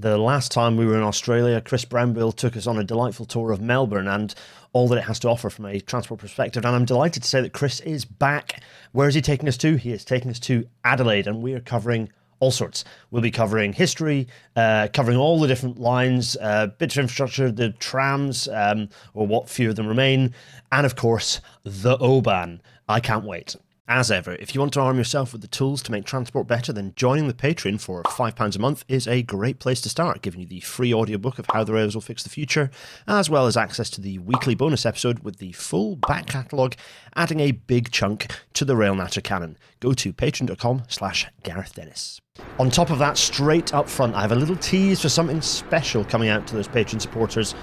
The last time we were in Australia, Chris Brownbill took us on a delightful tour of Melbourne and all that it has to offer from a transport perspective. And I'm delighted to say that Chris is back. Where is he taking us to? He is taking us to Adelaide, and we are covering all sorts. We'll be covering history, covering all the different lines, bits of infrastructure, the trams, or what few of them remain, and of course, the O-BAHN. I can't wait. As ever, if you want to arm yourself with the tools to make transport better, then joining the Patreon for £5 a month is a great place to start, giving you the free audiobook of How the Rails Will Fix the Future, as well as access to the weekly bonus episode with the full back catalogue, adding a big chunk to the Rail Natter canon. Go to patreon.com/Gareth Dennis. On top of that, straight up front, I have a little tease for something special coming out to those Patreon supporters.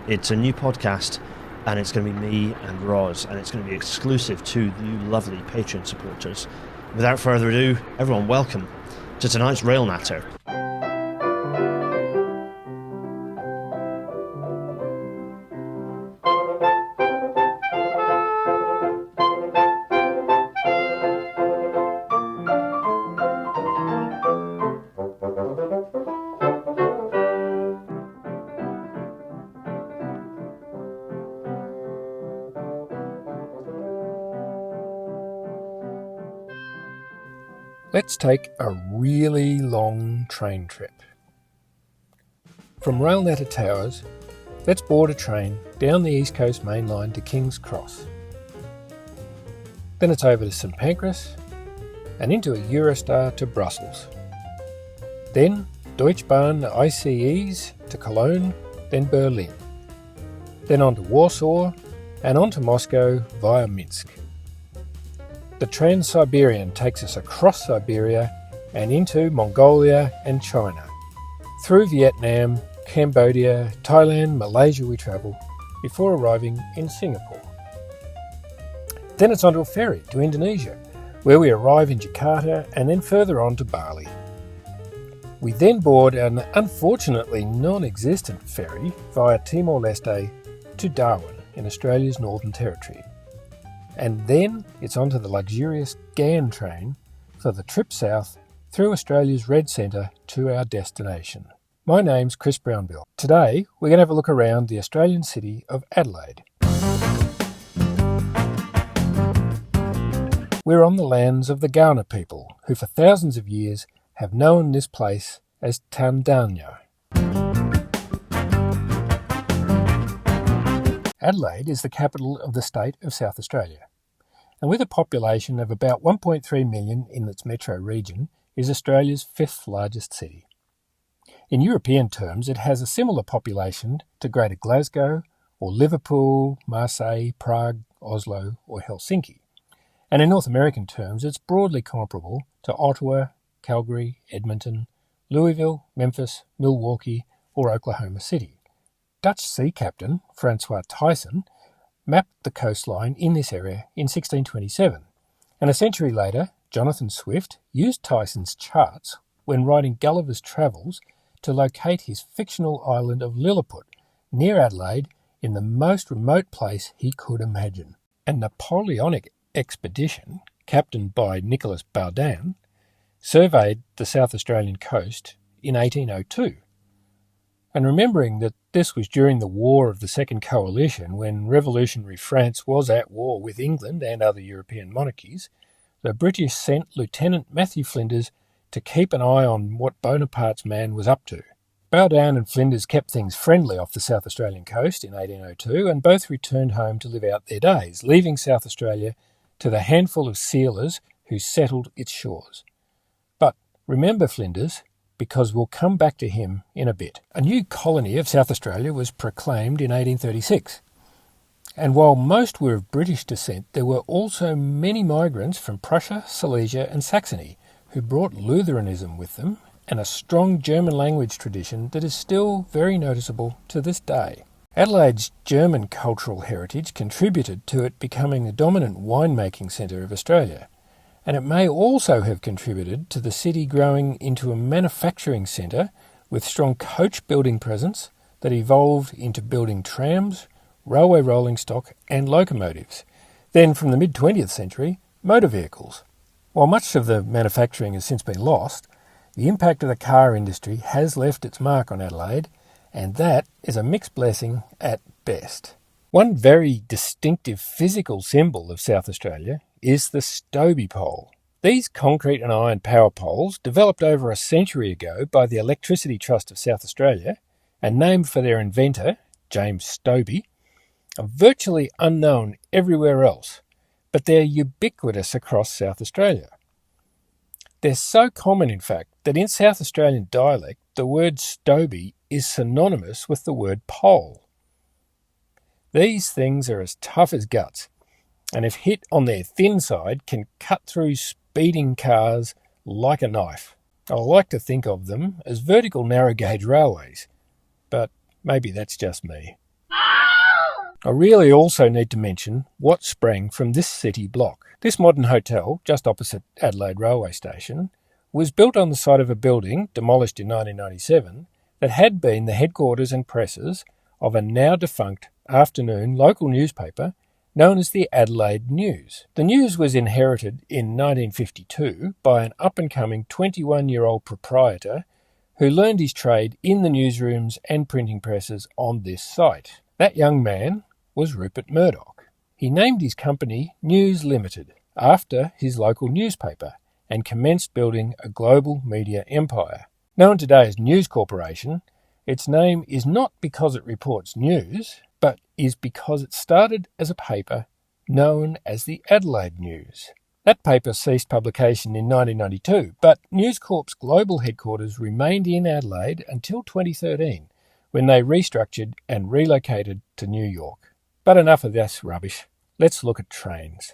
It's a new podcast, and it's going to be me and Roz, and it's going to be exclusive to you lovely Patreon supporters. Without further ado, everyone, welcome to tonight's Rail Natter. Let's take a really long train trip. From Rail Natter Towers, let's board a train down the East Coast Main Line to King's Cross. Then it's over to St Pancras and into a Eurostar to Brussels. Then Deutsche Bahn ICEs to Cologne, then Berlin. Then on to Warsaw and on to Moscow via Minsk. The Trans-Siberian takes us across Siberia and into Mongolia and China. Through Vietnam, Cambodia, Thailand, Malaysia we travel before arriving in Singapore. Then it's onto a ferry to Indonesia, where we arrive in Jakarta and then further on to Bali. We then board an unfortunately non-existent ferry via Timor-Leste to Darwin in Australia's Northern Territory. And then it's onto the luxurious GAN train for the trip south through Australia's Red Centre to our destination. My name's Chris Brownbill. Today we're going to have a look around the Australian city of Adelaide. We're on the lands of the Kaurna people, who for thousands of years have known this place as TARNDANYA. Adelaide is the capital of the state of South Australia, and with a population of about 1.3 million in its metro region, is Australia's fifth largest city. In European terms, it has a similar population to Greater Glasgow, or Liverpool, Marseille, Prague, Oslo, or Helsinki. And in North American terms, it's broadly comparable to Ottawa, Calgary, Edmonton, Louisville, Memphis, Milwaukee, or Oklahoma City. Dutch sea captain Francois Tyson mapped the coastline in this area in 1627, and a century later Jonathan Swift used Tyson's charts when writing Gulliver's Travels to locate his fictional island of Lilliput near Adelaide in the most remote place he could imagine. A Napoleonic expedition, captained by Nicholas Baudin, surveyed the South Australian coast in 1802. And remembering that this was during the War of the Second Coalition, when revolutionary France was at war with England and other European monarchies, the British sent Lieutenant Matthew Flinders to keep an eye on what Bonaparte's man was up to. Baudin and Flinders kept things friendly off the South Australian coast in 1802, and both returned home to live out their days, leaving South Australia to the handful of sealers who settled its shores. But remember Flinders, because we'll come back to him in a bit. A new colony of South Australia was proclaimed in 1836. And while most were of British descent, there were also many migrants from Prussia, Silesia and Saxony who brought Lutheranism with them and a strong German language tradition that is still very noticeable to this day. Adelaide's German cultural heritage contributed to it becoming the dominant winemaking centre of Australia. And it may also have contributed to the city growing into a manufacturing centre with strong coach building presence that evolved into building trams, railway rolling stock and locomotives. Then from the mid-20th century, motor vehicles. While much of the manufacturing has since been lost, The impact of the car industry has left its mark on Adelaide, and that is a mixed blessing at best. One very distinctive physical symbol of South Australia is the Stobie pole. These concrete and iron power poles, developed over a century ago by the Electricity Trust of South Australia and named for their inventor, James Stobie, are virtually unknown everywhere else, but they're ubiquitous across South Australia. They're so common, in fact, that in South Australian dialect, the word Stobie is synonymous with the word pole. These things are as tough as guts, and if hit on their thin side, can cut through speeding cars like a knife. I like to think of them as vertical narrow gauge railways, but maybe that's just me. I really also need to mention what sprang from this city block. This modern hotel, just opposite Adelaide railway station, was built on the site of a building, demolished in 1997, that had been the headquarters and presses of a now defunct afternoon local newspaper known as the Adelaide News. The News was inherited in 1952 by an up-and-coming 21-year-old proprietor who learned his trade in the newsrooms and printing presses on this site. That young man was Rupert Murdoch. He named his company News Limited after his local newspaper and commenced building a global media empire. Known today as News Corporation, its name is not because it reports news, but is because it started as a paper known as the Adelaide News. That paper ceased publication in 1992, but News Corp's global headquarters remained in Adelaide until 2013, when they restructured and relocated to New York. But enough of this rubbish. Let's look at trains.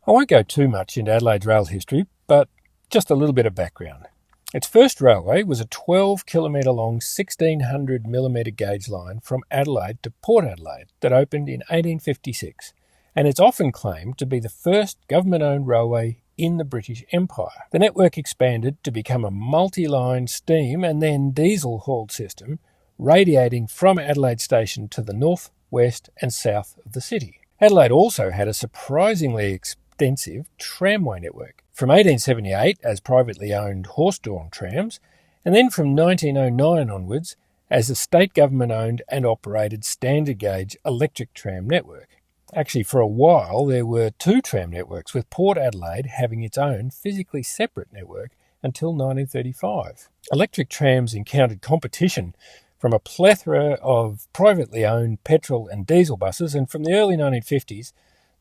I won't go too much into Adelaide's rail history, but just a little bit of background. Its first railway was a 12-kilometre long 1600mm gauge line from Adelaide to Port Adelaide that opened in 1856, and it's often claimed to be the first government-owned railway in the British Empire. The network expanded to become a multi-line steam and then diesel-hauled system, radiating from Adelaide Station to the north, west and south of the city. Adelaide also had a surprisingly extensive tramway network, from 1878 as privately owned horse-drawn trams, and then from 1909 onwards as a state government-owned and operated standard gauge electric tram network. Actually, for a while there were two tram networks, with Port Adelaide having its own physically separate network until 1935. Electric trams encountered competition from a plethora of privately owned petrol and diesel buses, and from the early 1950s,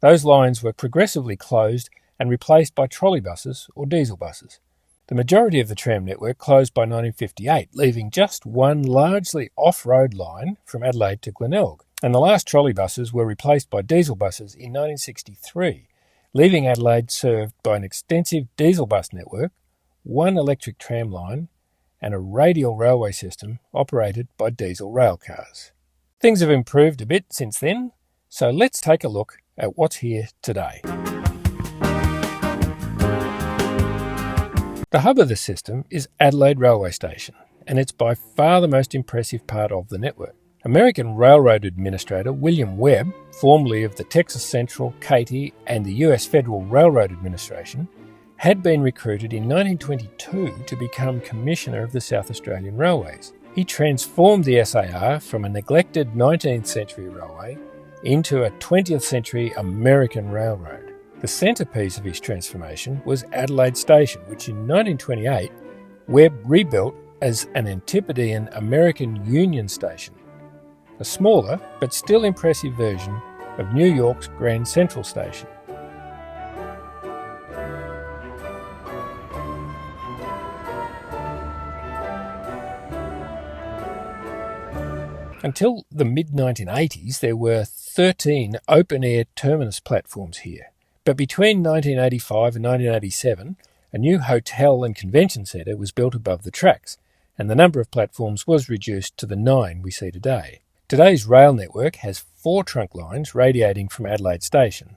those lines were progressively closed and replaced by trolley buses or diesel buses. The majority of the tram network closed by 1958, leaving just one largely off-road line from Adelaide to Glenelg, and the last trolley buses were replaced by diesel buses in 1963, leaving Adelaide served by an extensive diesel bus network, one electric tram line, and a radial railway system operated by diesel rail cars. Things have improved a bit since then, so let's take a look at what's here today. The hub of the system is Adelaide Railway Station, and it's by far the most impressive part of the network. American Railroad Administrator William Webb, formerly of the Texas Central, Katy, and the US Federal Railroad Administration, had been recruited in 1922 to become Commissioner of the South Australian Railways. He transformed the SAR from a neglected 19th century railway into a 20th century American railroad. The centrepiece of his transformation was Adelaide Station, which in 1928 Webb rebuilt as an Antipodean American Union Station, a smaller but still impressive version of New York's Grand Central Station. Until the mid-1980s, there were 13 open-air terminus platforms here. But between 1985 and 1987, a new hotel and convention centre was built above the tracks, and the number of platforms was reduced to the 9 we see today. Today's rail network has 4 trunk lines radiating from Adelaide Station,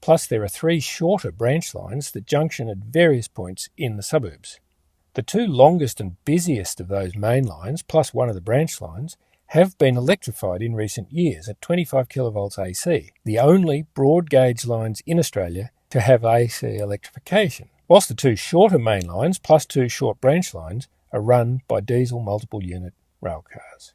plus there are 3 shorter branch lines that junction at various points in the suburbs. The 2 longest and busiest of those main lines, plus one of the branch lines, have been electrified in recent years at 25 kilovolts AC, the only broad gauge lines in Australia to have AC electrification, whilst the two shorter main lines plus two short branch lines are run by diesel multiple unit railcars.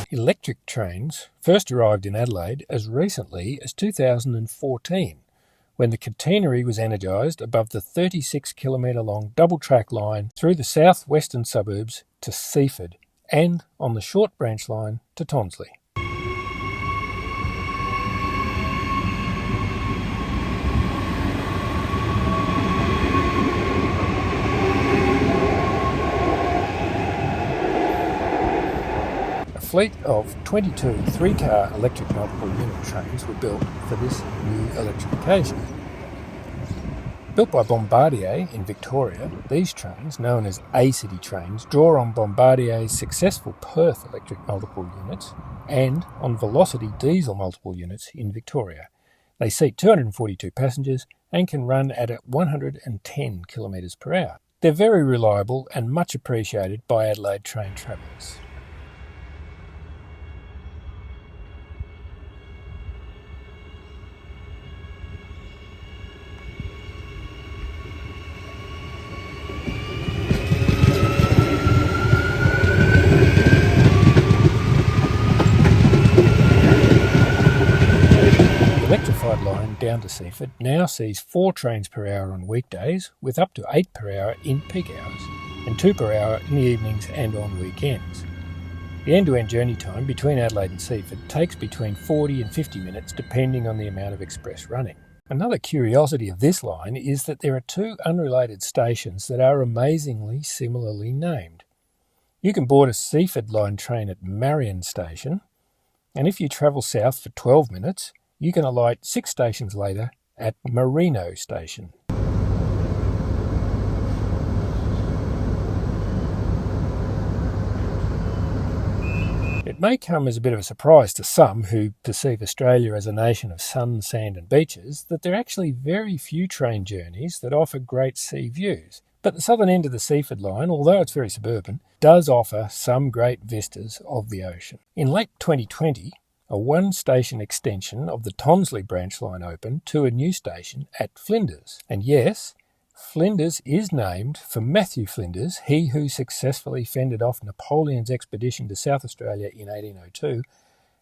Electric trains first arrived in Adelaide as recently as 2014, when the catenary was energised above the 36-kilometre long double-track line through the south-western suburbs to Seaford and on the short branch line to Tonsley. A fleet of 22 three-car electric multiple unit trains were built for this new electrification. Built by Bombardier in Victoria, these trains, known as A-City trains, draw on Bombardier's successful Perth electric multiple units and on Velocity diesel multiple units in Victoria. They seat 242 passengers and can run at 110 km per hour. They're very reliable and much appreciated by Adelaide train travellers. Line down to Seaford now sees 4 trains per hour on weekdays with up to 8 per hour in peak hours and 2 per hour in the evenings and on weekends. The end-to-end journey time between Adelaide and Seaford takes between 40 and 50 minutes depending on the amount of express running. Another curiosity of this line is that there are 2 unrelated stations that are amazingly similarly named. You can board a Seaford line train at Marion Station, and if you travel south for 12 minutes, you can alight 6 stations later at Merino Station. It may come as a bit of a surprise to some who perceive Australia as a nation of sun, sand and beaches that there are actually very few train journeys that offer great sea views. But the southern end of the Seaford line, although it's very suburban, does offer some great vistas of the ocean. In late 2020, a 1-station extension of the Tonsley branch line opened to a new station at Flinders. And yes, Flinders is named for Matthew Flinders, he who successfully fended off Napoleon's expedition to South Australia in 1802,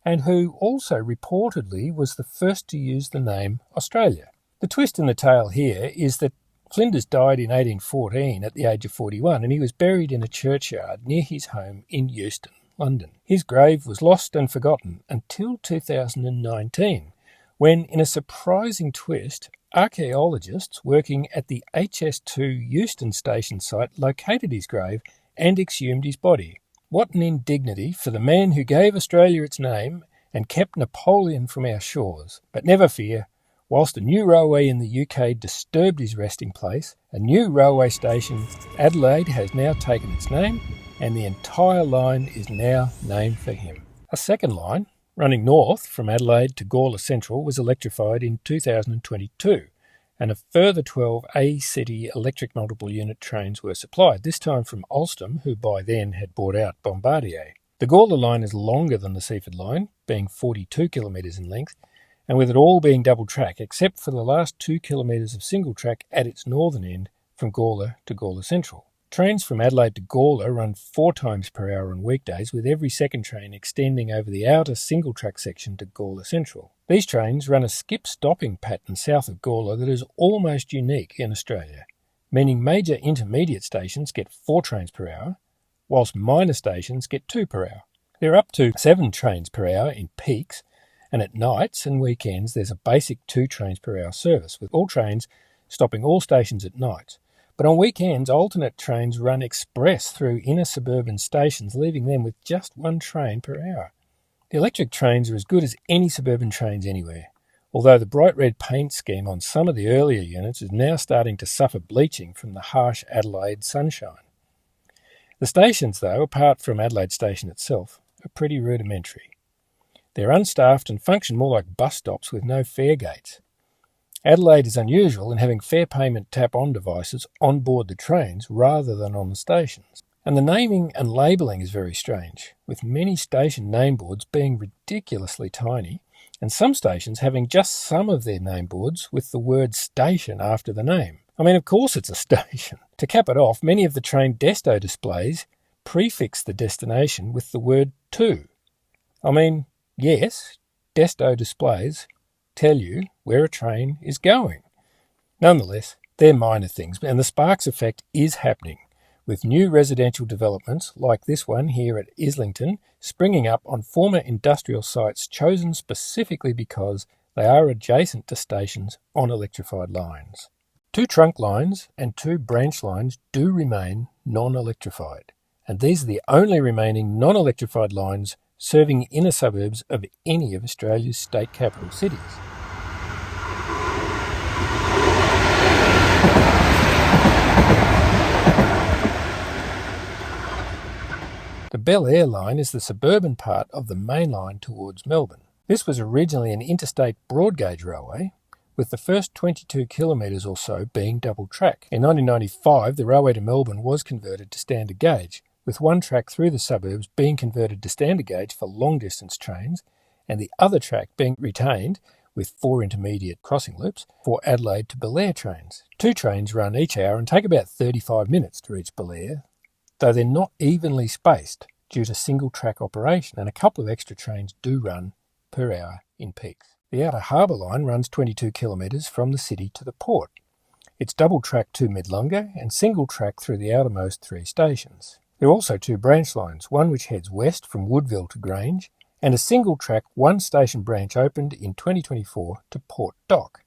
and who also reportedly was the first to use the name Australia. The twist in the tale here is that Flinders died in 1814 at the age of 41, and he was buried in a churchyard near his home in Euston, London. His grave was lost and forgotten until 2019, when, in a surprising twist, archaeologists working at the HS2 Euston Station site located his grave and exhumed his body. What an indignity for the man who gave Australia its name and kept Napoleon from our shores. But never fear, whilst a new railway in the UK disturbed his resting place, a new railway station, Adelaide, has now taken its name, and the entire line is now named for him. A second line, running north from Adelaide to Gawler Central, was electrified in 2022, and a further 12 A-City electric multiple unit trains were supplied, this time from Alstom, who by then had bought out Bombardier. The Gawler line is longer than the Seaford line, being 42 kilometres in length, and with it all being double track, except for the last 2 kilometres of single track at its northern end from Gawler to Gawler Central. Trains from Adelaide to Gawler run 4 times per hour on weekdays, with every second train extending over the outer single-track section to Gawler Central. These trains run a skip-stopping pattern south of Gawler that is almost unique in Australia, meaning major intermediate stations get 4 trains per hour, whilst minor stations get 2 per hour. There are up to 7 trains per hour in peaks, and at nights and weekends there's a basic 2 trains per hour service, with all trains stopping all stations at night. But on weekends, alternate trains run express through inner suburban stations, leaving them with just 1 train per hour. The electric trains are as good as any suburban trains anywhere, although the bright red paint scheme on some of the earlier units is now starting to suffer bleaching from the harsh Adelaide sunshine. The stations, though, apart from Adelaide Station itself, are pretty rudimentary. They're unstaffed and function more like bus stops with no fare gates. Adelaide is unusual in having fare payment tap-on devices on board the trains rather than on the stations. And the naming and labelling is very strange, with many station name boards being ridiculously tiny and some stations having just some of their name boards with the word station after the name. I mean, of course it's a station. To cap it off, many of the train desto displays prefix the destination with the word to. I mean, yes, desto displays tell you where a train is going. Nonetheless, they're minor things, and the Sparks effect is happening, with new residential developments like this one here at Islington springing up on former industrial sites chosen specifically because they are adjacent to stations on electrified lines. 2 trunk lines and 2 branch lines do remain non-electrified, and these are the only remaining non-electrified lines serving inner suburbs of any of Australia's state capital cities. The Bel Air line is the suburban part of the main line towards Melbourne. This was originally an interstate broad gauge railway, with the first 22 kilometres or so being double track. In 1995, the railway to Melbourne was converted to standard gauge, with one track through the suburbs being converted to standard gauge for long distance trains, and the other track being retained, with 4 intermediate crossing loops, for Adelaide to Belair trains. 2 trains run each hour and take about 35 minutes to reach Belair, though they're not evenly spaced due to single track operation, and a couple of extra trains do run per hour in peaks. The Outer Harbour line runs 22 kilometres from the city to the port. It's double track to Midlunga and single track through the outermost 3 stations. There are also 2 branch lines, one which heads west from Woodville to Grange, and a single track 1 station branch opened in 2024 to Port Dock.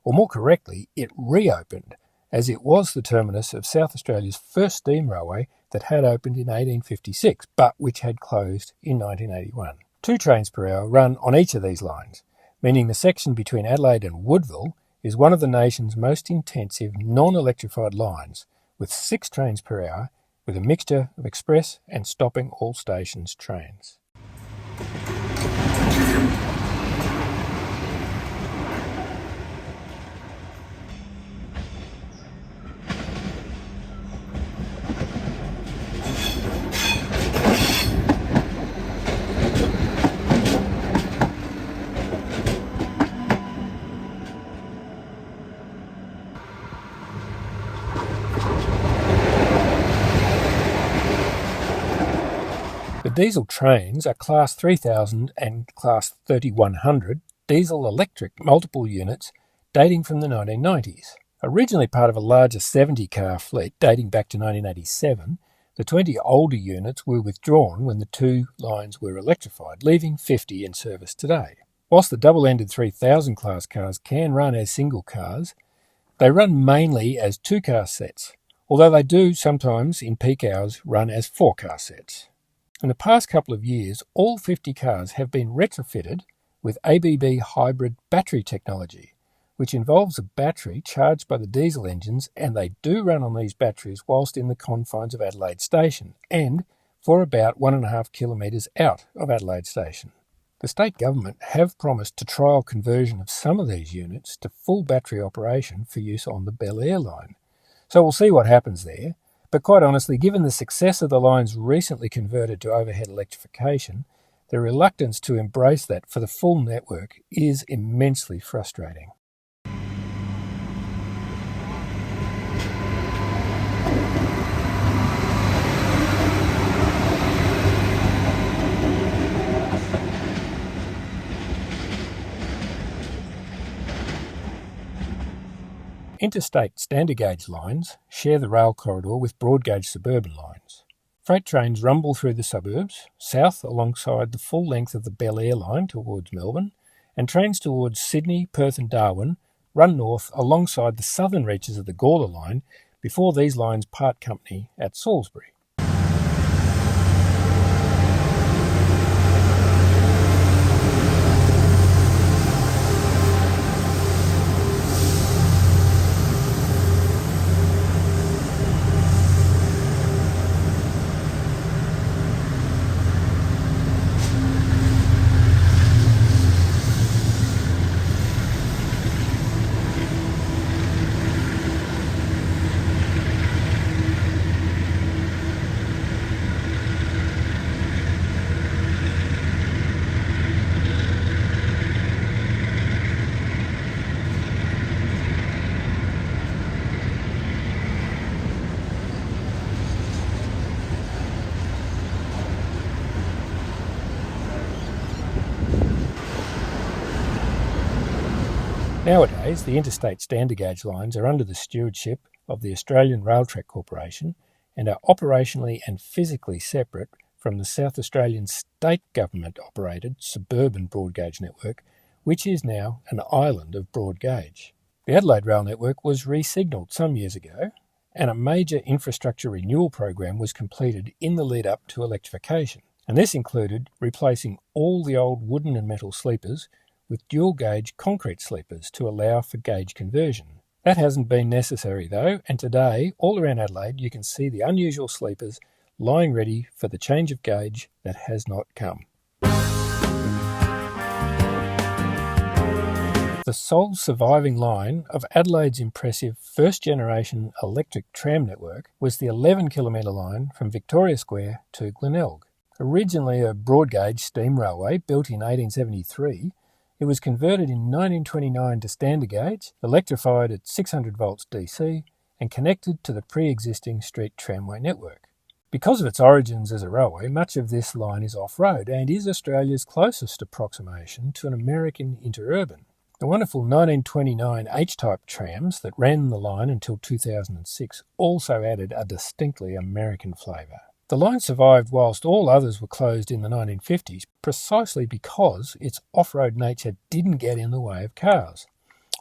Or more correctly, it reopened, as it was the terminus of South Australia's first steam railway that had opened in 1856, but which had closed in 1981. 2 trains per hour run on each of these lines, meaning the section between Adelaide and Woodville is one of the nation's most intensive non-electrified lines, with 6 trains per hour, with a mixture of express and stopping all stations trains. The diesel trains are Class 3000 and Class 3100 diesel-electric multiple units dating from the 1990s. Originally part of a larger 70-car fleet dating back to 1987, the 20 older units were withdrawn when the 2 lines were electrified, leaving 50 in service today. Whilst the double-ended 3000 class cars can run as single cars, they run mainly as 2-car sets, although they do sometimes, in peak hours, run as 4-car sets. In the past couple of years, all 50 cars have been retrofitted with ABB hybrid battery technology, which involves a battery charged by the diesel engines, and they do run on these batteries whilst in the confines of Adelaide Station and for about 1.5 kilometres out of Adelaide Station. The state government have promised to trial conversion of some of these units to full battery operation for use on the Bel Air line. So we'll see what happens there. But quite honestly, given the success of the lines recently converted to overhead electrification, the reluctance to embrace that for the full network is immensely frustrating. Interstate standard gauge lines share the rail corridor with broad gauge suburban lines. Freight trains rumble through the suburbs, south alongside the full length of the Bel Air line towards Melbourne, and trains towards Sydney, Perth and Darwin run north alongside the southern reaches of the Gawler line before these lines part company at Salisbury. Nowadays, the interstate standard gauge lines are under the stewardship of the Australian Railtrack Corporation and are operationally and physically separate from the South Australian state government-operated suburban broad gauge network, which is now an island of broad gauge. The Adelaide rail network was re-signalled some years ago, and a major infrastructure renewal program was completed in the lead-up to electrification. And this included replacing all the old wooden and metal sleepers with dual-gauge concrete sleepers to allow for gauge conversion. That hasn't been necessary though, and today, all around Adelaide, you can see the unusual sleepers lying ready for the change of gauge that has not come. The sole surviving line of Adelaide's impressive first-generation electric tram network was the 11-kilometre line from Victoria Square to Glenelg. Originally a broad-gauge steam railway built in 1873, it was converted in 1929 to standard gauge, electrified at 600 volts DC, and connected to the pre-existing street tramway network. Because of its origins as a railway, much of this line is off-road and is Australia's closest approximation to an American interurban. The wonderful 1929 H-type trams that ran the line until 2006 also added a distinctly American flavour. The line survived whilst all others were closed in the 1950s precisely because its off-road nature didn't get in the way of cars.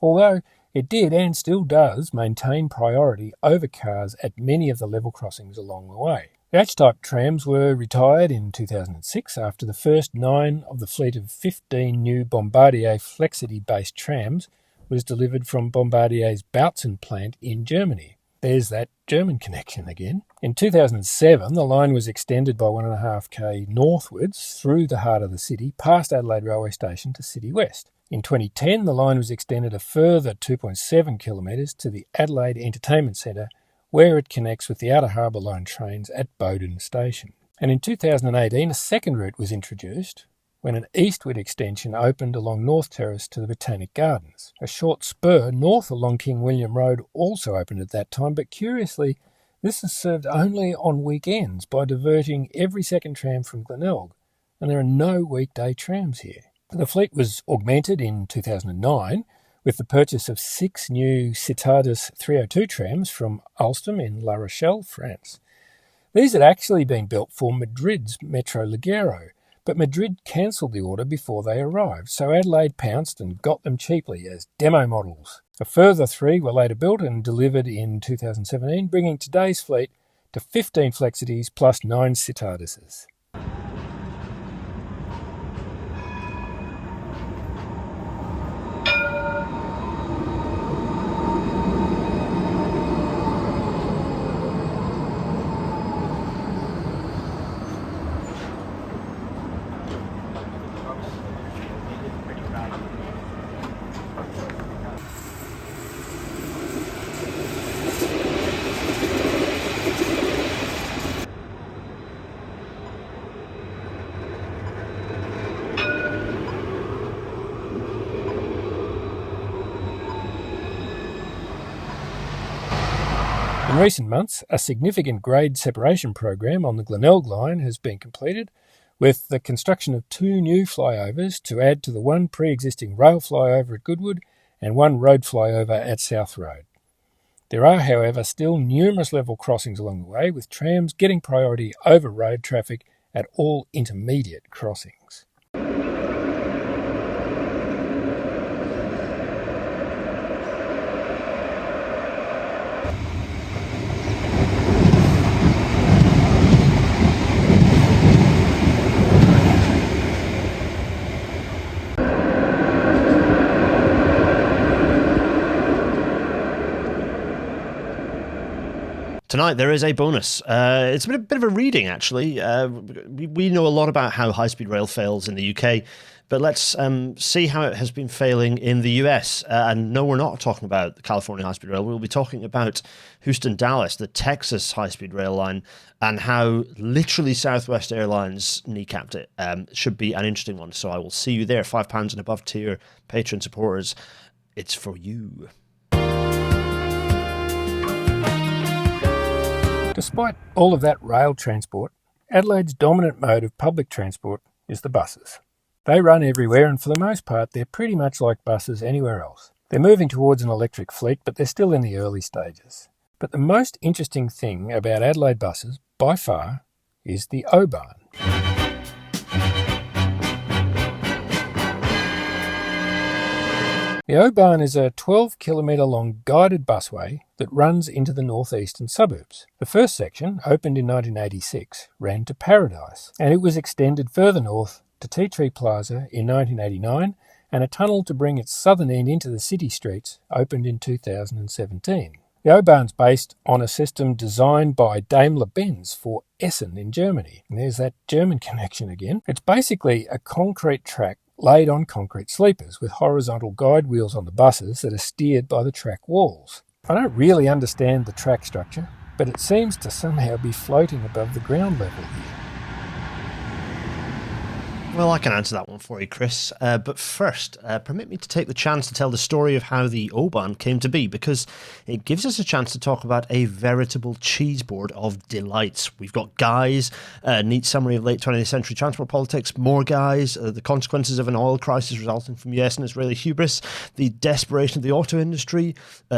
Although it did and still does maintain priority over cars at many of the level crossings along the way. The H-type trams were retired in 2006 after the first 9 of the fleet of 15 new Bombardier Flexity-based trams was delivered from Bombardier's Bautzen plant in Germany. There's that German connection again. In 2007, the line was extended by 1.5k northwards through the heart of the city, past Adelaide Railway Station to City West. In 2010, the line was extended a further 2.7 kilometres to the Adelaide Entertainment Centre, where it connects with the Outer Harbour Line trains at Bowden Station. And in 2018, a second route was introduced when an eastward extension opened along North Terrace to the Botanic Gardens. A short spur north along King William Road also opened at that time, but curiously, this is served only on weekends by diverting every second tram from Glenelg, and there are no weekday trams here. The fleet was augmented in 2009 with the purchase of 6 new Citadis 302 trams from Alstom in La Rochelle, France. These had actually been built for Madrid's Metro Ligero, but Madrid cancelled the order before they arrived, so Adelaide pounced and got them cheaply as demo models. A further 3 were later built and delivered in 2017, bringing today's fleet to 15 Flexities plus 9 Citadises. In recent months, a significant grade separation program on the Glenelg line has been completed, with the construction of 2 new flyovers to add to the 1 pre-existing rail flyover at Goodwood and 1 road flyover at South Road. There are, however, still numerous level crossings along the way, with trams getting priority over road traffic at all intermediate crossings. Tonight there is a bonus. It's been a bit of a reading, actually. We know a lot about how high-speed rail fails in the UK, but let's see how it has been failing in the US. And no, we're not talking about the California high-speed rail. We'll be talking about Houston-Dallas, the Texas high-speed rail line, and how literally Southwest Airlines kneecapped it. Should be an interesting one, so I will see you there. £5 and above tier patron supporters. It's for you. Despite all of that rail transport, Adelaide's dominant mode of public transport is the buses. They run everywhere, and for the most part they're pretty much like buses anywhere else. They're moving towards an electric fleet, but they're still in the early stages. But the most interesting thing about Adelaide buses, by far, is the O-BAHN. The O-BAHN is a 12-kilometre long guided busway that runs into the northeastern suburbs. The first section, opened in 1986, ran to Paradise, and it was extended further north to Tea Tree Plaza in 1989, and a tunnel to bring its southern end into the city streets opened in 2017. The O-BAHN's based on a system designed by Daimler-Benz for Essen in Germany. And there's that German connection again. It's basically a concrete track laid on concrete sleepers with horizontal guide wheels on the buses that are steered by the track walls. I don't really understand the track structure, but it seems to somehow be floating above the ground level here. Well, I can answer that one for you, Chris. But first, permit me to take the chance to tell the story of how the O-BAHN came to be, because it gives us a chance to talk about a veritable cheeseboard of delights. We've got guys, a neat summary of late 20th century transport politics, more guys, the consequences of an oil crisis resulting from US and Israeli hubris, the desperation of the auto industry,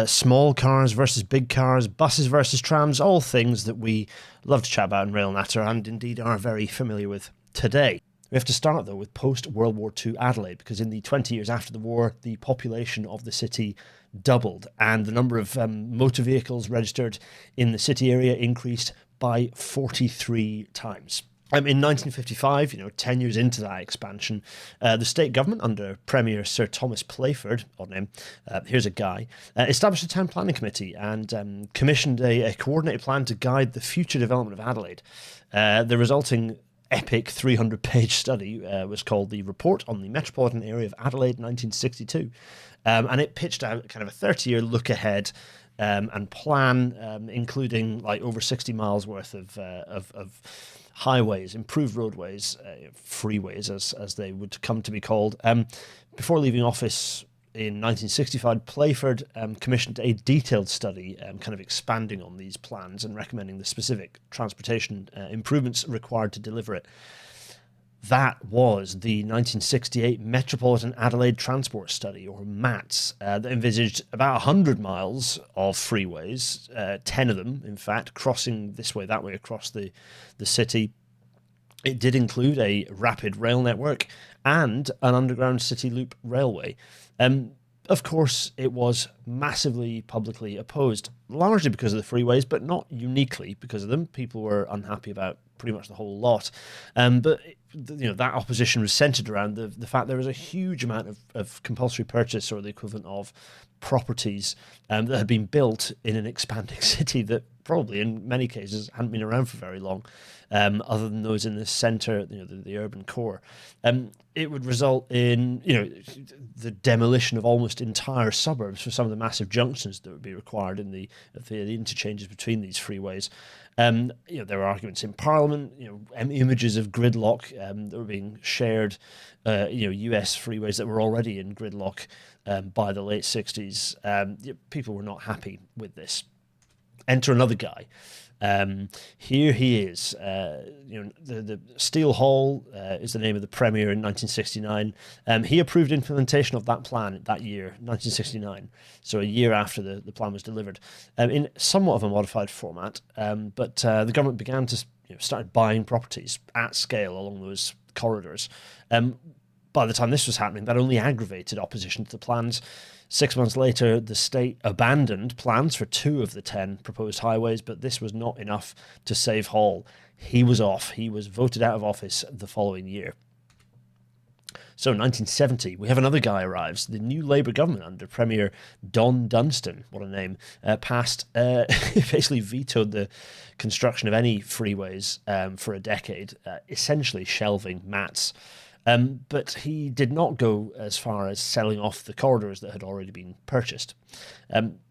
small cars versus big cars, buses versus trams, all things that we love to chat about in Rail Natter and indeed are very familiar with today. We have to start, though, with post-World War II Adelaide, because in the 20 years after the war, the population of the city doubled, and the number of motor vehicles registered in the city area increased by 43 times. In 1955, 10 years into that expansion, the state government, under Premier Sir Thomas Playford, odd name, here's a guy, established a town planning committee and commissioned a coordinated plan to guide the future development of Adelaide. The resulting epic 300-page study was called the Report on the Metropolitan Area of Adelaide 1962, and it pitched out kind of a 30-year look ahead and plan, including like over 60 miles worth of highways, improved roadways, freeways as they would come to be called. Before leaving office in 1965, Playford commissioned a detailed study kind of expanding on these plans and recommending the specific transportation improvements required to deliver it. That was the 1968 Metropolitan Adelaide Transport Study, or MATS, that envisaged about 100 miles of freeways, 10 of them, in fact, crossing this way, that way across the city. It did include a rapid rail network and an underground city loop railway. Of course, it was massively publicly opposed, largely because of the freeways, but not uniquely because of them. People were unhappy about pretty much the whole lot. But that opposition was centred around the fact there was a huge amount of compulsory purchase, or the equivalent of properties that had been built in an expanding city that probably in many cases hadn't been around for very long, other than those in the centre, the urban core. It would result in the demolition of almost entire suburbs for some of the massive junctions that would be required in the interchanges between these freeways. There were arguments in Parliament, images of gridlock that were being shared, US freeways that were already in gridlock by the late 60s. People were not happy with this. Enter another guy. Here he is. The Steel Hall is the name of the Premier in 1969. He approved implementation of that plan that year, 1969, so a year after the plan was delivered, in somewhat of a modified format. But the government began to start buying properties at scale along those corridors. By the time this was happening, that only aggravated opposition to the plans. 6 months later, the state abandoned plans for 2 of the 10 proposed highways, but this was not enough to save Hall. He was off. He was voted out of office the following year. So 1970, we have another guy arrives. The new Labour government under Premier Don Dunstan, what a name, passed, basically vetoed the construction of any freeways for a decade, essentially shelving MATS. But he did not go as far as selling off the corridors that had already been purchased.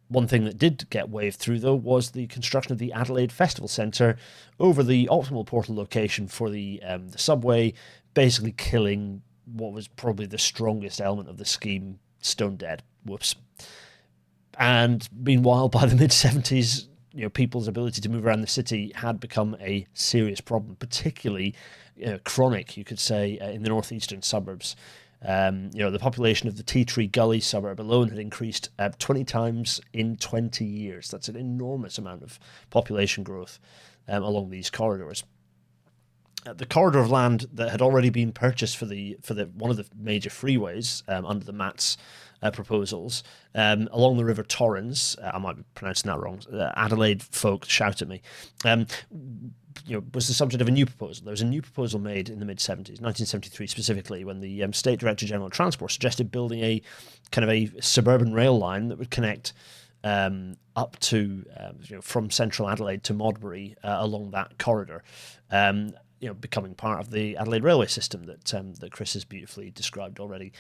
One thing that did get waved through, though, was the construction of the Adelaide Festival Centre over the optimal portal location for the subway, basically killing what was probably the strongest element of the scheme, stone dead. Whoops. And meanwhile, by the mid-70s, people's ability to move around the city had become a serious problem, particularly chronic, you could say, in the northeastern suburbs. The population of the Tea Tree Gully suburb alone had increased 20 times in 20 years. That's an enormous amount of population growth along these corridors. The corridor of land that had already been purchased for the one of the major freeways under the MATS proposals along the River Torrens, I might be pronouncing that wrong. Adelaide folk shout at me. Was the subject of a new proposal. There was a new proposal made in the mid-70s, 1973 specifically, when the State Director General of Transport suggested building a kind of a suburban rail line that would connect up to from central Adelaide to Modbury along that corridor. Becoming part of the Adelaide railway system that Chris has beautifully described already.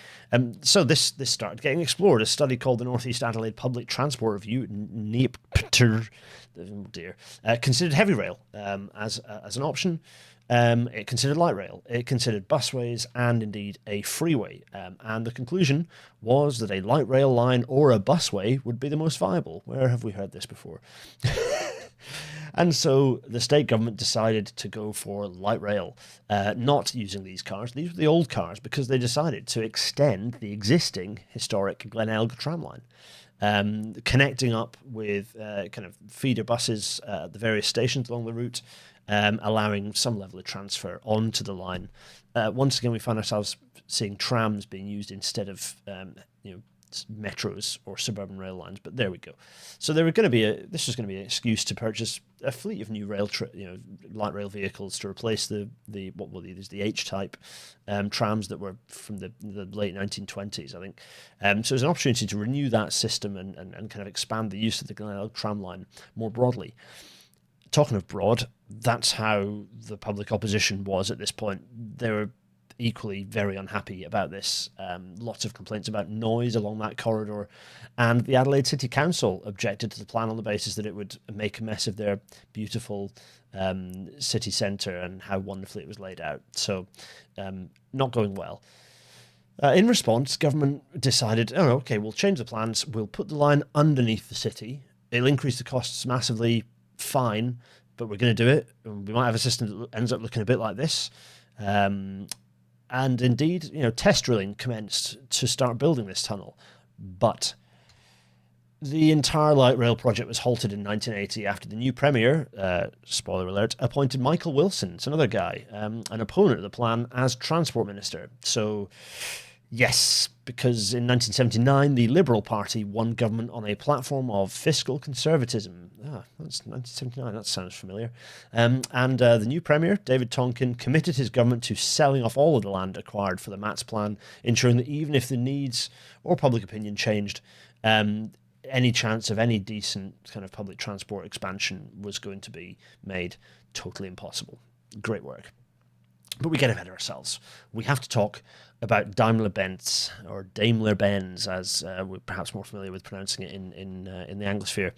So this started getting explored. A study called the North East Adelaide Public Transport Review, NEPTR, considered heavy rail as an option. It considered light rail. It considered busways and indeed a freeway. And the conclusion was that a light rail line or a busway would be the most viable. Where have we heard this before? And so the state government decided to go for light rail, not using these cars. These were the old cars because they decided to extend the existing historic Glenelg tramline, connecting up with kind of feeder buses at the various stations along the route, allowing some level of transfer onto the line. Once again, we found ourselves seeing trams being used instead of metros or suburban rail lines, but there we go. So this was going to be an excuse to purchase a fleet of new light rail vehicles to replace the H-type trams that were from the late 1920s, I think. So it was an opportunity to renew that system and kind of expand the use of the Glenelg tram line more broadly. Talking of broad, that's how the public opposition was at this point. They were equally very unhappy about this. Lots of complaints about noise along that corridor, and the Adelaide City Council objected to the plan on the basis that it would make a mess of their beautiful city centre and how wonderfully it was laid out. So not going well. In response, government decided, okay, we'll change the plans, we'll put the line underneath the city, it'll increase the costs massively, fine, but we're going to do it. We might have a system that ends up looking a bit like this. And indeed, test drilling commenced to start building this tunnel. But the entire light rail project was halted in 1980 after the new premier, spoiler alert, appointed Michael Wilson, it's another guy, an opponent of the plan, as transport minister. So, yes, because in 1979, the Liberal Party won government on a platform of fiscal conservatism. That's 1979, that sounds familiar. And the new Premier, David Tonkin, committed his government to selling off all of the land acquired for the MATS plan, ensuring that even if the needs or public opinion changed, any chance of any decent kind of public transport expansion was going to be made totally impossible. Great work. But we get ahead of ourselves. We have to talk about Daimler-Benz, or Daimler-Benz, as we're perhaps more familiar with pronouncing it in the Anglosphere.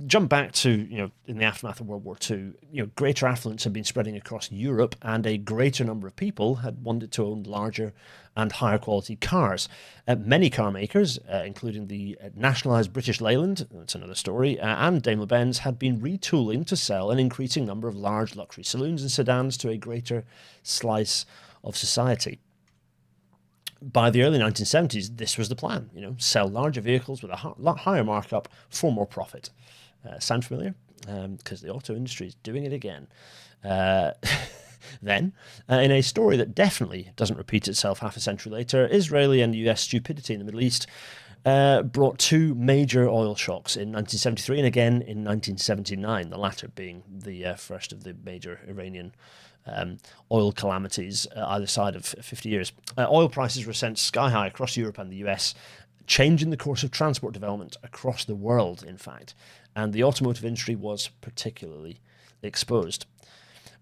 Jump back to, in the aftermath of World War II, greater affluence had been spreading across Europe, and a greater number of people had wanted to own larger and higher quality cars. Many car makers, including the nationalised British Leyland, that's another story, and Daimler-Benz had been retooling to sell an increasing number of large luxury saloons and sedans to a greater slice of society. By the early 1970s, this was the plan, sell larger vehicles with a lot higher markup for more profit. Sound familiar? Because the auto industry is doing it again. Then, in a story that definitely doesn't repeat itself half a century later, Israeli and US stupidity in the Middle East brought two major oil shocks in 1973 and again in 1979, the latter being the first of the major Iranian oil calamities either side of 50 years. Oil prices were sent sky high across Europe and the US, changing the course of transport development across the world, in fact, and the automotive industry was particularly exposed.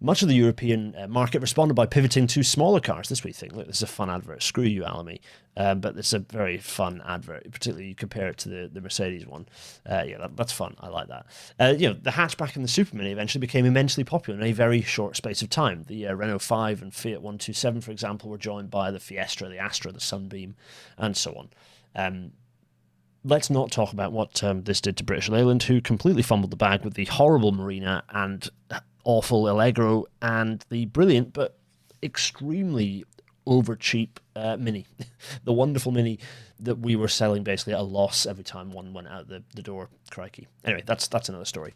Much of the European market responded by pivoting to smaller cars. This we think, look, this is a fun advert. Screw you, Alamy. But it's a very fun advert, particularly you compare it to the Mercedes one. That's fun. I like that. The hatchback and the Super Mini eventually became immensely popular in a very short space of time. The Renault 5 and Fiat 127, for example, were joined by the Fiesta, the Astra, the Sunbeam, and so on. Let's not talk about what this did to British Leyland, who completely fumbled the bag with the horrible Marina and awful Allegro and the brilliant but extremely over cheap Mini, the wonderful Mini that we were selling basically at a loss every time one went out the door. Crikey. Anyway, that's another story.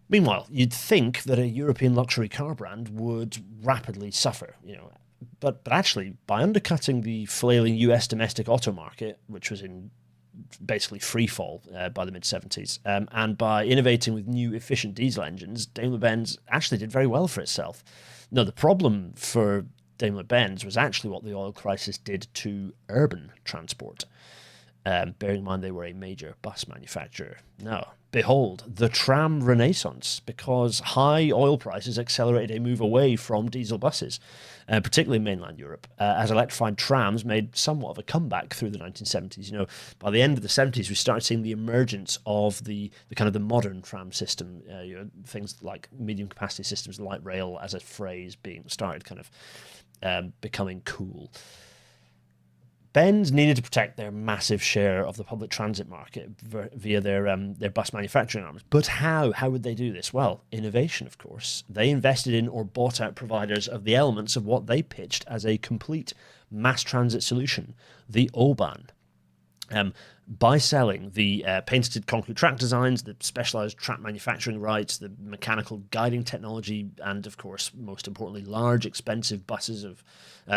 Meanwhile, you'd think that a European luxury car brand would rapidly suffer, but actually, by undercutting the flailing US domestic auto market, which was in basically free fall by the mid-70s, and by innovating with new efficient diesel engines, Daimler-Benz actually did very well for itself. No, the problem for Daimler-Benz was actually what the oil crisis did to urban transport. Bearing in mind they were a major bus manufacturer. Now, behold, the tram renaissance, because high oil prices accelerated a move away from diesel buses, particularly in mainland Europe, as electrified trams made somewhat of a comeback through the 1970s. By the end of the 70s, we started seeing the emergence of the kind of the modern tram system, things like medium capacity systems, light rail as a phrase being started kind of becoming cool. Benz needed to protect their massive share of the public transit market via their bus manufacturing arms. But how? How would they do this? Well, innovation, of course. They invested in or bought out providers of the elements of what they pitched as a complete mass transit solution, the O-BAHN. By selling the patented concrete track designs, the specialized track manufacturing rights, the mechanical guiding technology, and of course, most importantly, large, expensive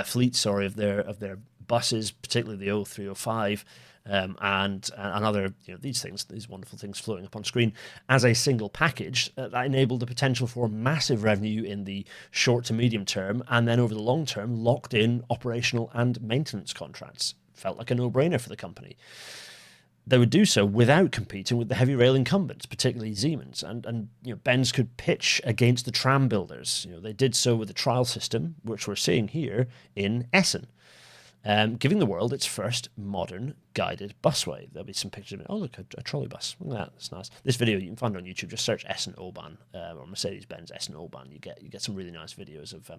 fleets of their buses, particularly the 0305, and other these wonderful things floating up on screen as a single package that enabled the potential for massive revenue in the short to medium term, and then over the long term, locked in operational and maintenance contracts. Felt like a no-brainer for the company. They would do so without competing with the heavy rail incumbents, particularly Siemens, and Benz could pitch against the tram builders. They did so with a trial system, which we're seeing here in Essen, giving the world its first modern guided busway. There'll be some pictures of it. Oh, look, a trolley bus. Look at that. That's nice. This video you can find on YouTube. Just search Essen O-BAHN or Mercedes-Benz Essen O-BAHN. You get some really nice videos of.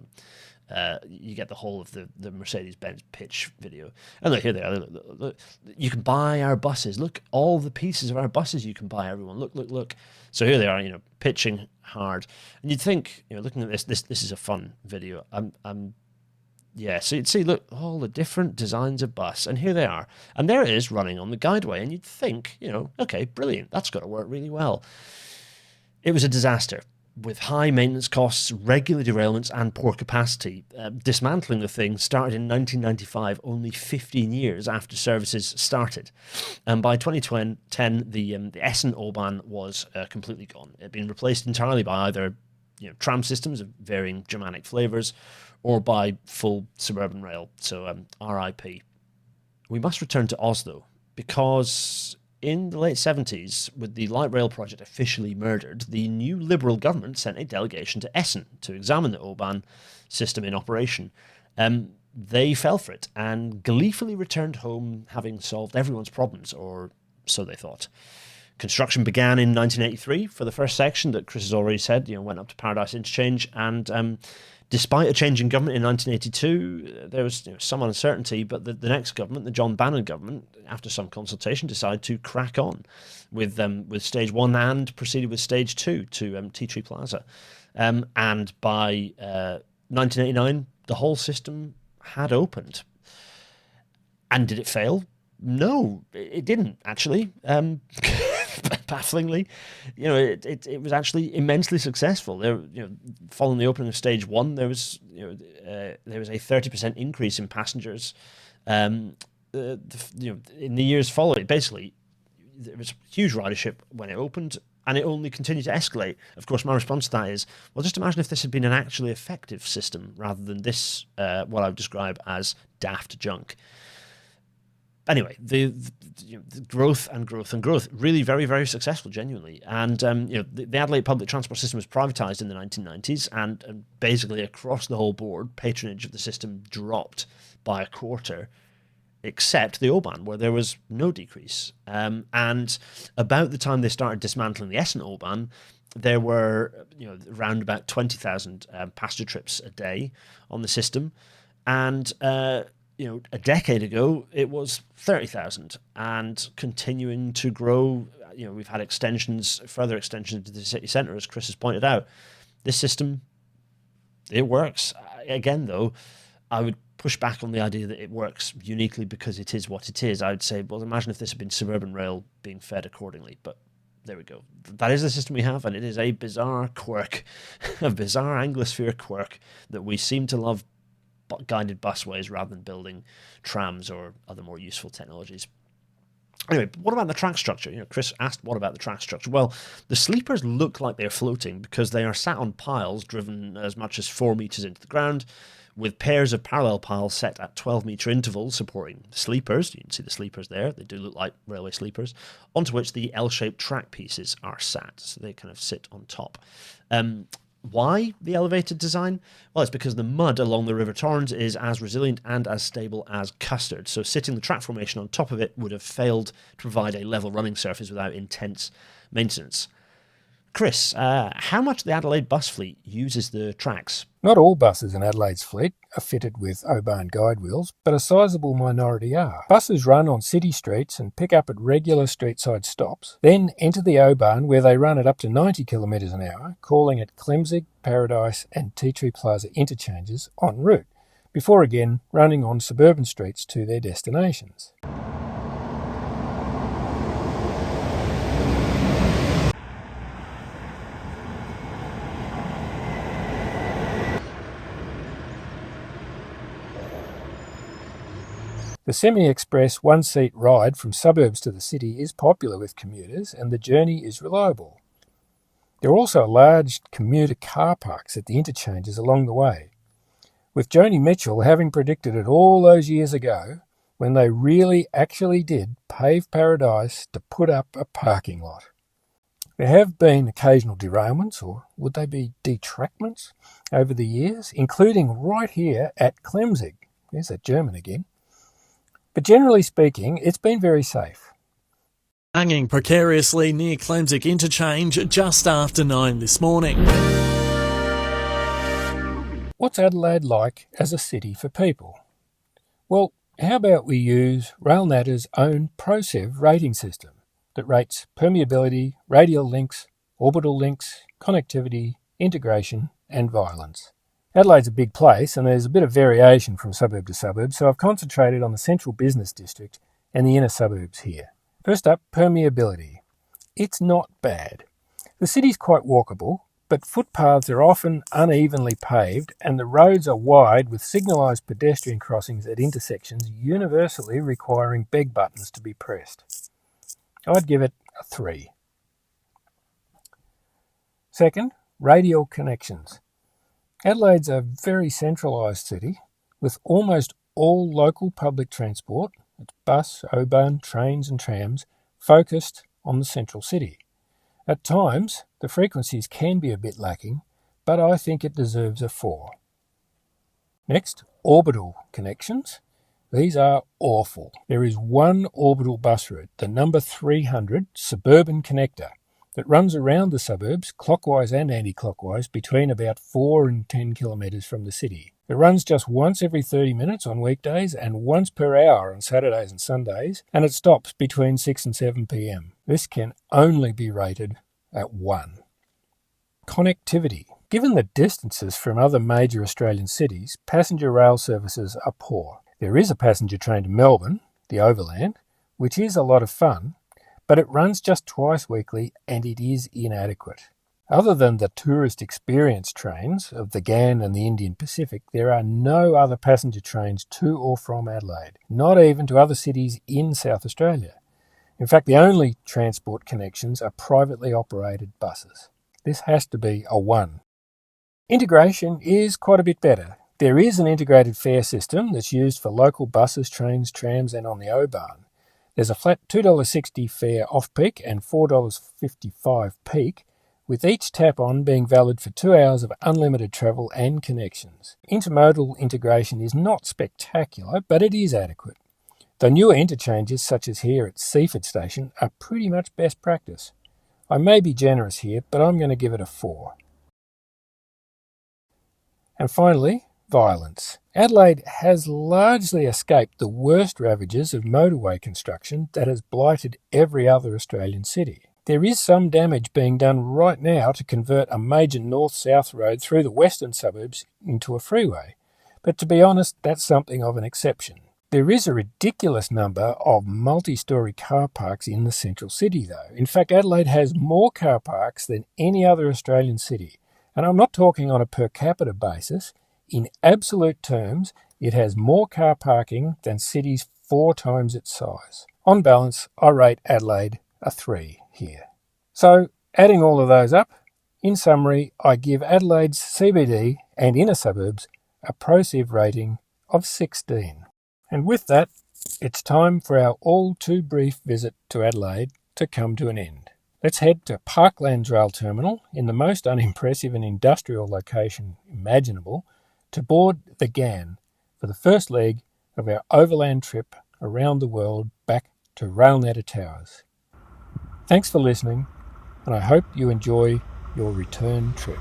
You get the whole of the Mercedes-Benz pitch video. And look, here they are. Look. You can buy our buses. Look, all the pieces of our buses you can buy. Everyone, look. So here they are. Pitching hard. And you'd think, looking at this is a fun video. Yeah, so you'd see, look, all the different designs of bus, and here they are. And there it is running on the guideway, and you'd think, okay, brilliant, that's got to work really well. It was a disaster, with high maintenance costs, regular derailments, and poor capacity. Dismantling the thing started in 1995, only 15 years after services started. And by 2010, the Essen O-BAHN was completely gone. It had been replaced entirely by either tram systems of varying Germanic flavours, or by full suburban rail, so RIP. We must return to Oslo, because in the late 70s, with the light rail project officially murdered, the new Liberal government sent a delegation to Essen to examine the O-BAHN system in operation. They fell for it and gleefully returned home having solved everyone's problems, or so they thought. Construction began in 1983 for the first section that Chris has already said, went up to Paradise Interchange, and despite a change in government in 1982, there was some uncertainty, but the next government, the John Bannon government, after some consultation, decided to crack on with stage one and proceeded with stage two to Tea Tree Plaza. And by 1989, the whole system had opened. And did it fail? No, it didn't, actually. Bafflingly, it was actually immensely successful. There, following the opening of stage one, there was a 30% increase in passengers. In the years following, basically, there was huge ridership when it opened, and it only continued to escalate. Of course, my response to that is, well, just imagine if this had been an actually effective system rather than this, what I would describe as daft junk. Anyway, the growth and growth, really very, very successful, genuinely. And, the Adelaide public transport system was privatised in the 1990s, and basically across the whole board, patronage of the system dropped by a quarter, except the O-BAHN, where there was no decrease. And about the time they started dismantling the Essen O-BAHN, there were, around about 20,000 passenger trips a day on the system. And, a decade ago, it was 30,000 and continuing to grow. We've had further extensions to the city centre, as Chris has pointed out. This system, it works. Again, though, I would push back on the idea that it works uniquely because it is what it is. I would say, well, imagine if this had been suburban rail being fed accordingly. But there we go. That is the system we have, and it is a bizarre quirk, a bizarre Anglosphere quirk that we seem to love guided busways rather than building trams or other more useful technologies. Anyway, what about the track structure? Chris asked, what about the track structure? Well, the sleepers look like they're floating because they are sat on piles driven as much as 4 meters into the ground, with pairs of parallel piles set at 12-meter intervals supporting the sleepers. You can see the sleepers there. They do look like railway sleepers, onto which the L-shaped track pieces are sat. So they kind of sit on top. Why the elevated design? Well, it's because the mud along the River Torrens is as resilient and as stable as custard. So sitting the track formation on top of it would have failed to provide a level running surface without intense maintenance. Chris, how much the Adelaide bus fleet uses the tracks? Not all buses in Adelaide's fleet are fitted with O-BAHN guide wheels, but a sizable minority are. Buses run on city streets and pick up at regular street-side stops, then enter the O-BAHN where they run at up to 90 kilometres an hour, calling at Clemzig, Paradise and Tea Tree Plaza interchanges en route, before again running on suburban streets to their destinations. The semi-express one-seat ride from suburbs to the city is popular with commuters and the journey is reliable. There are also large commuter car parks at the interchanges along the way, with Joni Mitchell having predicted it all those years ago when they really actually did pave Paradise to put up a parking lot. There have been occasional derailments, or would they be detractments, over the years, including right here at Clemzig. There's that German again. But generally speaking, it's been very safe. Hanging precariously near Clemzig Interchange just after 9 this morning. What's Adelaide like as a city for people? Well, how about we use RailNata's own ProSev rating system that rates permeability, radial links, orbital links, connectivity, integration and violence. Adelaide's a big place and there's a bit of variation from suburb to suburb, so I've concentrated on the central business district and the inner suburbs here. First up, permeability. It's not bad. The city's quite walkable, but footpaths are often unevenly paved and the roads are wide with signalised pedestrian crossings at intersections universally requiring beg buttons to be pressed. I'd give it a 3. Second, radial connections. Adelaide's a very centralised city with almost all local public transport, it's bus, O-BAHN, trains and trams, focused on the central city. At times, the frequencies can be a bit lacking, but I think it deserves a 4. Next, orbital connections. These are awful. There is one orbital bus route, the number 300 suburban connector, that runs around the suburbs, clockwise and anti-clockwise, between about 4 and 10 kilometres from the city. It runs just once every 30 minutes on weekdays and once per hour on Saturdays and Sundays, and it stops between 6 and 7 p.m. This can only be rated at 1. Connectivity. Given the distances from other major Australian cities, passenger rail services are poor. There is a passenger train to Melbourne, the Overland, which is a lot of fun, but it runs just twice weekly and it is inadequate. Other than the tourist experience trains of the GAN and the Indian Pacific, there are no other passenger trains to or from Adelaide, not even to other cities in South Australia. In fact, the only transport connections are privately operated buses. This has to be a 1. Integration is quite a bit better. There is an integrated fare system that's used for local buses, trains, trams and on the O-BAHN. There's a flat $2.60 fare off-peak and $4.55 peak, with each tap-on being valid for 2 hours of unlimited travel and connections. Intermodal integration is not spectacular, but it is adequate. The newer interchanges, such as here at Seaford Station, are pretty much best practice. I may be generous here, but I'm going to give it a 4. And finally, violence. Adelaide has largely escaped the worst ravages of motorway construction that has blighted every other Australian city. There is some damage being done right now to convert a major north-south road through the western suburbs into a freeway, But to be honest, that's something of an exception. There is a ridiculous number of multi-storey car parks in the central city, though. In fact, Adelaide has more car parks than any other Australian city. And I'm not talking on a per capita basis. In absolute terms, it has more car parking than cities 4 times its size. On balance, I rate Adelaide a 3 here. So, adding all of those up, in summary, I give Adelaide's CBD and inner suburbs a ProCiv rating of 16. And with that, it's time for our all too brief visit to Adelaide to come to an end. Let's head to Parklands Rail Terminal in the most unimpressive and industrial location imaginable to board the GAN for the first leg of our overland trip around the world back to Railnetter Towers. Thanks for listening, and I hope you enjoy your return trip.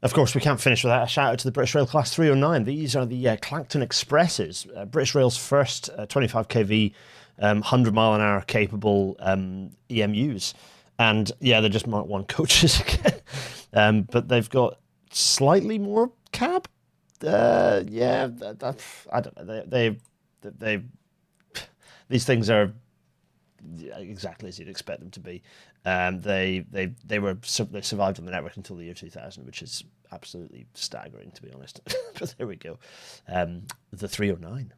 Of course, we can't finish without a shout out to the British Rail Class 309. These are the Clacton Expresses, British Rail's first 25 kV, 100 mile an hour capable EMUs. And yeah, they're just Mark 1 coaches again. But they've got slightly more cab. I don't know. These things are exactly as you'd expect them to be. They survived on the network until the year 2000, which is absolutely staggering, to be honest. But there we go. The 309.